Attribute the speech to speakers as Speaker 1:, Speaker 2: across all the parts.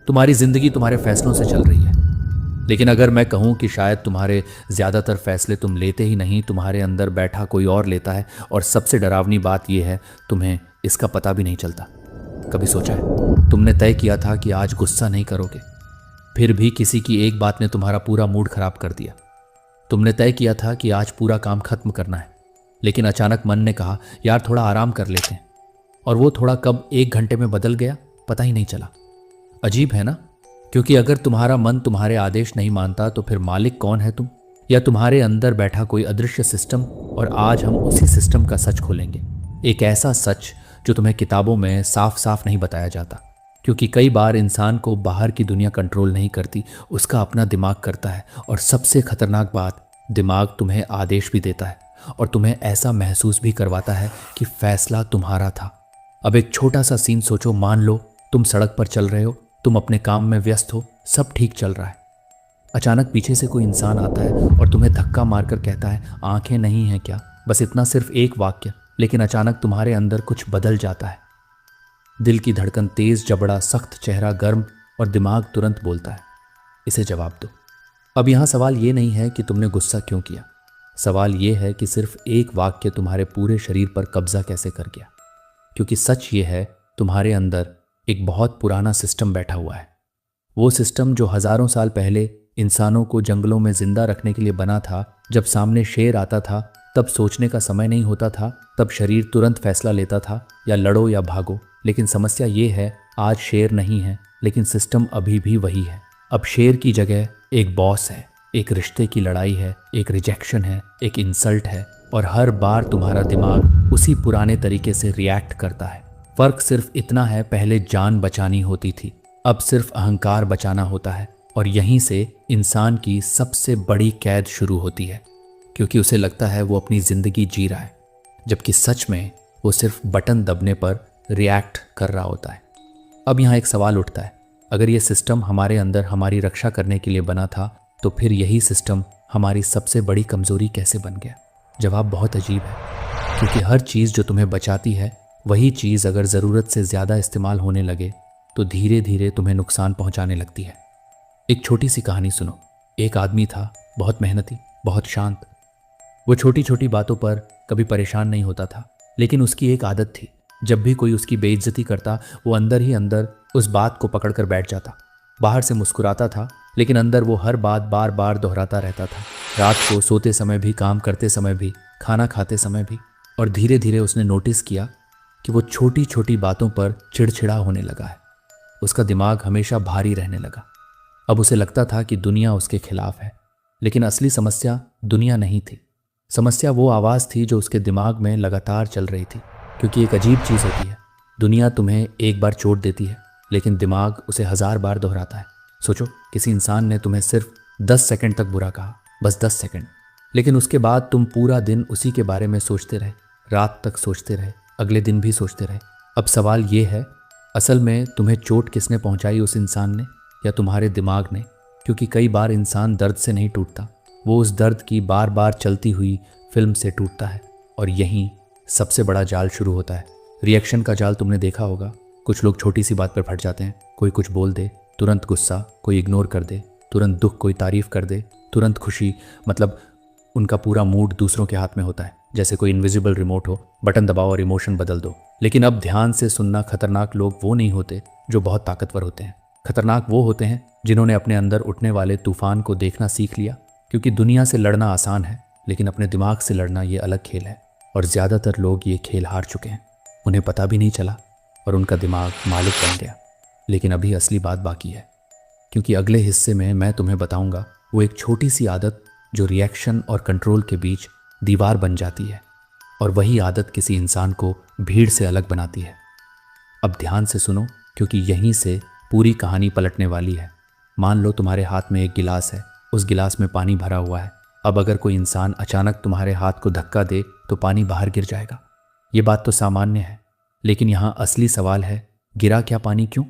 Speaker 1: तुम्हारी जिंदगी तुम्हारे फैसलों से चल रही है। लेकिन अगर मैं कहूं कि शायद तुम्हारे ज़्यादातर फैसले तुम लेते ही नहीं, तुम्हारे अंदर बैठा कोई और लेता है, और सबसे डरावनी बात यह है तुम्हें इसका पता भी नहीं चलता। कभी सोचा है तुमने तय किया था कि आज गुस्सा नहीं करोगे, फिर भी किसी की एक बात ने तुम्हारा पूरा मूड खराब कर दिया। तुमने तय किया था कि आज पूरा काम खत्म करना है, लेकिन अचानक मन ने कहा यार थोड़ा आराम कर लेते हैं, और वो थोड़ा कब 1 घंटे में बदल गया पता ही नहीं चला। अजीब है ना? क्योंकि अगर तुम्हारा मन तुम्हारे आदेश नहीं मानता तो फिर मालिक कौन है, तुम या तुम्हारे अंदर बैठा कोई अदृश्य सिस्टम? और आज हम उसी सिस्टम का सच खोलेंगे, एक ऐसा सच जो तुम्हें किताबों में साफ साफ नहीं बताया जाता। क्योंकि कई बार इंसान को बाहर की दुनिया कंट्रोल नहीं करती, उसका अपना दिमाग करता है। और सबसे खतरनाक बात, दिमाग तुम्हें आदेश भी देता है और तुम्हें ऐसा महसूस भी करवाता है कि फैसला तुम्हारा था। अब एक छोटा सा सीन सोचो, मान लो तुम सड़क पर चल रहे हो, तुम अपने काम में व्यस्त हो, सब ठीक चल रहा है। अचानक पीछे से कोई इंसान आता है और तुम्हें धक्का मारकर कहता है आंखें नहीं हैं क्या? बस इतना, सिर्फ एक वाक्य, लेकिन अचानक तुम्हारे अंदर कुछ बदल जाता है। दिल की धड़कन तेज, जबड़ा सख्त, चेहरा गर्म, और दिमाग तुरंत बोलता है इसे जवाब दो। अब यहाँ सवाल ये नहीं है कि तुमने गुस्सा क्यों किया, सवाल ये है कि सिर्फ एक वाक्य तुम्हारे पूरे शरीर पर कब्जा कैसे कर गया। क्योंकि सच ये है, तुम्हारे अंदर एक बहुत पुराना सिस्टम बैठा हुआ है। वो सिस्टम जो हजारों साल पहले इंसानों को जंगलों में जिंदा रखने के लिए बना था। जब सामने शेर आता था तब सोचने का समय नहीं होता था, तब शरीर तुरंत फैसला लेता था, या लड़ो या भागो। लेकिन समस्या ये है, आज शेर नहीं है, लेकिन सिस्टम अभी भी वही है। अब शेर की जगह एक बॉस है, एक रिश्ते की लड़ाई है, एक रिजेक्शन है, एक इंसल्ट है, और हर बार तुम्हारा दिमाग उसी पुराने तरीके से रिएक्ट करता है। फर्क सिर्फ इतना है, पहले जान बचानी होती थी, अब सिर्फ अहंकार बचाना होता है। और यहीं से इंसान की सबसे बड़ी कैद शुरू होती है, क्योंकि उसे लगता है वो अपनी जिंदगी जी रहा है, जबकि सच में वो सिर्फ बटन दबने पर रिएक्ट कर रहा होता है। अब यहाँ एक सवाल उठता है, अगर ये सिस्टम हमारे अंदर हमारी रक्षा करने के लिए बना था, तो फिर यही सिस्टम हमारी सबसे बड़ी कमजोरी कैसे बन गया? जवाब बहुत अजीब है, क्योंकि हर चीज़ जो तुम्हें बचाती है, वही चीज़ अगर ज़रूरत से ज़्यादा इस्तेमाल होने लगे तो धीरे धीरे तुम्हें नुकसान पहुंचाने लगती है। एक छोटी सी कहानी सुनो। एक आदमी था, बहुत मेहनती, बहुत शांत। वो छोटी छोटी बातों पर कभी परेशान नहीं होता था, लेकिन उसकी एक आदत थी, जब भी कोई उसकी बेइज्जती करता, वो अंदर ही अंदर उस बात को पकड़कर बैठ जाता। बाहर से मुस्कुराता था, लेकिन अंदर वो हर बात बार बार दोहराता रहता था, रात को सोते समय भी, काम करते समय भी, खाना खाते समय भी। और धीरे धीरे उसने नोटिस किया कि वो छोटी छोटी बातों पर चिड़चिड़ा होने लगा है। उसका दिमाग हमेशा भारी रहने लगा। अब उसे लगता था कि दुनिया उसके खिलाफ है, लेकिन असली समस्या दुनिया नहीं थी। समस्या वो आवाज़ थी जो उसके दिमाग में लगातार चल रही थी। क्योंकि एक अजीब चीज़ होती है, दुनिया तुम्हें एक बार चोट देती है, लेकिन दिमाग उसे 1000 बार दोहराता है। सोचो, किसी इंसान ने तुम्हें सिर्फ 10 सेकंड तक बुरा कहा, बस 10 सेकंड, लेकिन उसके बाद तुम पूरा दिन उसी के बारे में सोचते रहे, रात तक सोचते रहे, अगले दिन भी सोचते रहे। अब सवाल ये है, असल में तुम्हें चोट किसने पहुंचाई, उस इंसान ने या तुम्हारे दिमाग ने? क्योंकि कई बार इंसान दर्द से नहीं टूटता, वो उस दर्द की बार बार चलती हुई फिल्म से टूटता है। और यहीं सबसे बड़ा जाल शुरू होता है, रिएक्शन का जाल। तुमने देखा होगा, कुछ लोग छोटी सी बात पर फट जाते हैं। कोई कुछ बोल दे, तुरंत गुस्सा, कोई इग्नोर कर दे, तुरंत दुख, कोई तारीफ कर दे, तुरंत खुशी। मतलब उनका पूरा मूड दूसरों के हाथ में होता है, जैसे कोई इनविजिबल रिमोट हो, बटन दबाओ और इमोशन बदल दो। लेकिन अब ध्यान से सुनना, खतरनाक लोग वो नहीं होते जो बहुत ताकतवर होते हैं। खतरनाक वो होते हैं जिन्होंने अपने अंदर उठने वाले तूफान को देखना सीख लिया। क्योंकि दुनिया से लड़ना आसान है, लेकिन अपने दिमाग से लड़ना ये अलग खेल है। और ज़्यादातर लोग ये खेल हार चुके हैं, उन्हें पता भी नहीं चला और उनका दिमाग मालिक बन गया। लेकिन अभी असली बात बाकी है, क्योंकि अगले हिस्से में मैं तुम्हें बताऊंगा वो एक छोटी सी आदत जो रिएक्शन और कंट्रोल के बीच दीवार बन जाती है, और वही आदत किसी इंसान को भीड़ से अलग बनाती है। अब ध्यान से सुनो, क्योंकि यहीं से पूरी कहानी पलटने वाली है। मान लो तुम्हारे हाथ में एक गिलास है, उस गिलास में पानी भरा हुआ है। अब अगर कोई इंसान अचानक तुम्हारे हाथ को धक्का दे तो पानी बाहर गिर जाएगा। ये बात तो सामान्य है, लेकिन यहाँ असली सवाल है, गिरा क्या पानी? क्यों?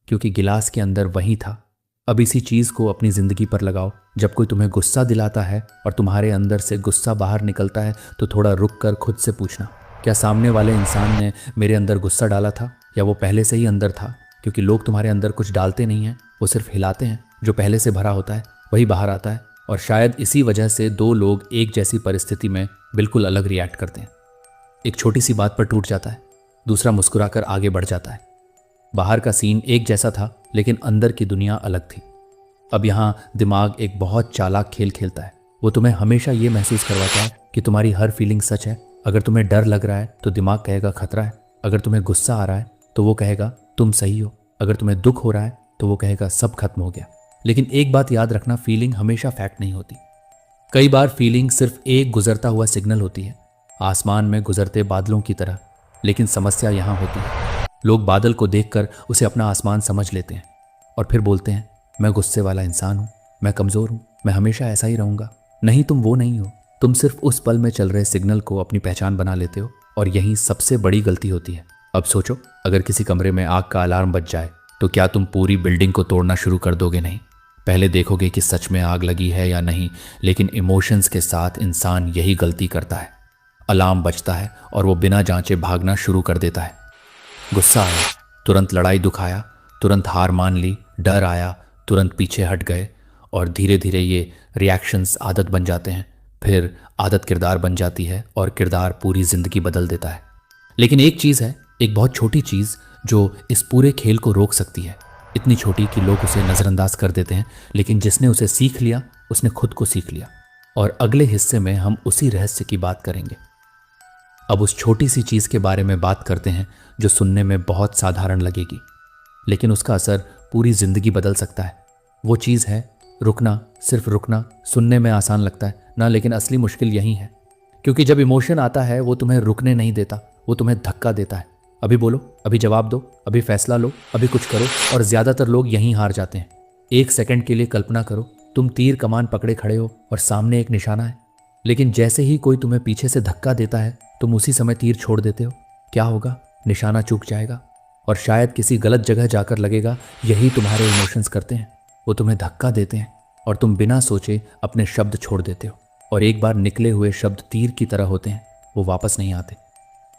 Speaker 1: क्योंकि गिलास के अंदर वही था। अब इसी चीज़ को अपनी ज़िंदगी पर लगाओ। जब कोई तुम्हें गुस्सा दिलाता है और तुम्हारे अंदर से गुस्सा बाहर निकलता है, तो थोड़ा रुक कर खुद से पूछना, क्या सामने वाले इंसान ने मेरे अंदर गुस्सा डाला था, या वो पहले से ही अंदर था? क्योंकि लोग तुम्हारे अंदर कुछ डालते नहीं हैं, वो सिर्फ हिलाते हैं, जो पहले से भरा होता है वही बाहर आता है। और शायद इसी वजह से दो लोग एक जैसी परिस्थिति में बिल्कुल अलग रिएक्ट करते हैं। एक छोटी सी बात पर टूट जाता है, दूसरा मुस्कुराकर आगे बढ़ जाता है। बाहर का सीन एक जैसा था, लेकिन अंदर की दुनिया अलग थी। अब यहाँ दिमाग एक बहुत चालाक खेल खेलता है। वो तुम्हें हमेशा ये महसूस करवाता है कि तुम्हारी हर फीलिंग सच है। अगर तुम्हें डर लग रहा है तो दिमाग कहेगा खतरा है। अगर तुम्हें गुस्सा आ रहा है तो वो कहेगा तुम सही हो। अगर तुम्हें दुख हो रहा है तो वो कहेगा सब खत्म हो गया। लेकिन एक बात याद रखना, फीलिंग हमेशा फैक्ट नहीं होती। कई बार फीलिंग सिर्फ एक गुजरता हुआ सिग्नल होती है, आसमान में गुजरते बादलों की तरह। लेकिन समस्या यहाँ होती है, लोग बादल को देखकर उसे अपना आसमान समझ लेते हैं और फिर बोलते हैं मैं गुस्से वाला इंसान हूँ, मैं कमज़ोर हूँ, मैं हमेशा ऐसा ही रहूँगा। नहीं, तुम वो नहीं हो। तुम सिर्फ उस पल में चल रहे सिग्नल को अपनी पहचान बना लेते हो, और यही सबसे बड़ी गलती होती है। अब सोचो, अगर किसी कमरे में आग का अलार्म बज जाए तो क्या तुम पूरी बिल्डिंग को तोड़ना शुरू कर दोगे? नहीं, पहले देखोगे कि सच में आग लगी है या नहीं। लेकिन इमोशंस के साथ इंसान यही गलती करता है। अलार्म बजता है और वो बिना जांचे भागना शुरू कर देता है। गुस्सा आया, तुरंत लड़ाई दुखाया, तुरंत हार मान ली। डर आया, तुरंत पीछे हट गए। और धीरे धीरे ये रिएक्शंस आदत बन जाते हैं। फिर आदत किरदार बन जाती है और किरदार पूरी जिंदगी बदल देता है। लेकिन एक चीज़ है, एक बहुत छोटी चीज़ जो इस पूरे खेल को रोक सकती है। इतनी छोटी कि लोग उसे नज़रअंदाज कर देते हैं, लेकिन जिसने उसे सीख लिया उसने खुद को सीख लिया। और अगले हिस्से में हम उसी रहस्य की बात करेंगे। अब उस छोटी सी चीज़ के बारे में बात करते हैं जो सुनने में बहुत साधारण लगेगी, लेकिन उसका असर पूरी जिंदगी बदल सकता है। वो चीज़ है रुकना। सिर्फ रुकना सुनने में आसान लगता है ना, लेकिन असली मुश्किल यही है। क्योंकि जब इमोशन आता है वो तुम्हें रुकने नहीं देता, वो तुम्हें धक्का देता है। अभी बोलो, अभी जवाब दो, अभी फैसला लो, अभी कुछ करो। और ज़्यादातर लोग यहीं हार जाते हैं। एक सेकंड के लिए कल्पना करो, तुम तीर कमान पकड़े खड़े हो और सामने एक निशाना है। लेकिन जैसे ही कोई तुम्हें पीछे से धक्का देता है तुम उसी समय तीर छोड़ देते हो। क्या होगा? निशाना चूक जाएगा और शायद किसी गलत जगह जाकर लगेगा। यही तुम्हारे इमोशंस करते हैं, वो तुम्हें धक्का देते हैं और तुम बिना सोचे अपने शब्द छोड़ देते हो। और एक बार निकले हुए शब्द तीर की तरह होते हैं, वो वापस नहीं आते।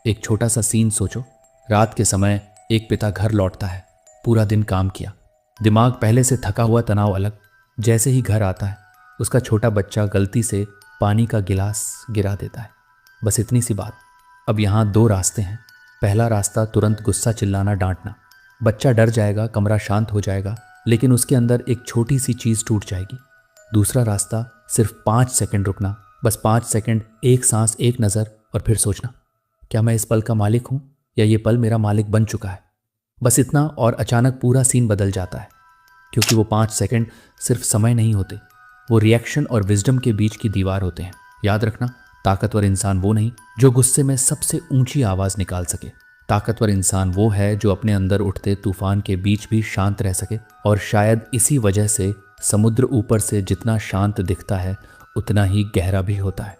Speaker 1: एक छोटा सा सीन सोचो। रात के समय एक पिता घर लौटता है, पूरा दिन काम किया, दिमाग पहले से थका हुआ, तनाव अलग। जैसे ही घर आता है उसका छोटा बच्चा गलती से पानी का गिलास गिरा देता है। बस इतनी सी बात। अब यहाँ दो रास्ते हैं। पहला रास्ता तुरंत गुस्सा, चिल्लाना, डांटना। बच्चा डर जाएगा, कमरा शांत हो जाएगा, लेकिन उसके अंदर एक छोटी सी चीज़ टूट जाएगी। दूसरा रास्ता सिर्फ 5 सेकंड रुकना, बस 5 सेकंड, एक सांस, एक नज़र, और फिर सोचना क्या मैं इस पल का मालिक हूँ या ये पल मेरा मालिक बन चुका है। बस इतना, और अचानक पूरा सीन बदल जाता है। क्योंकि वो 5 सेकंड सिर्फ समय नहीं होते, वो रिएक्शन और विजडम के बीच की दीवार होते हैं। याद रखना, ताकतवर इंसान वो नहीं जो गुस्से में सबसे ऊंची आवाज़ निकाल सके। ताकतवर इंसान वो है जो अपने अंदर उठते तूफान के बीच भी शांत रह सके। और शायद इसी वजह से समुद्र ऊपर से जितना शांत दिखता है उतना ही गहरा भी होता है।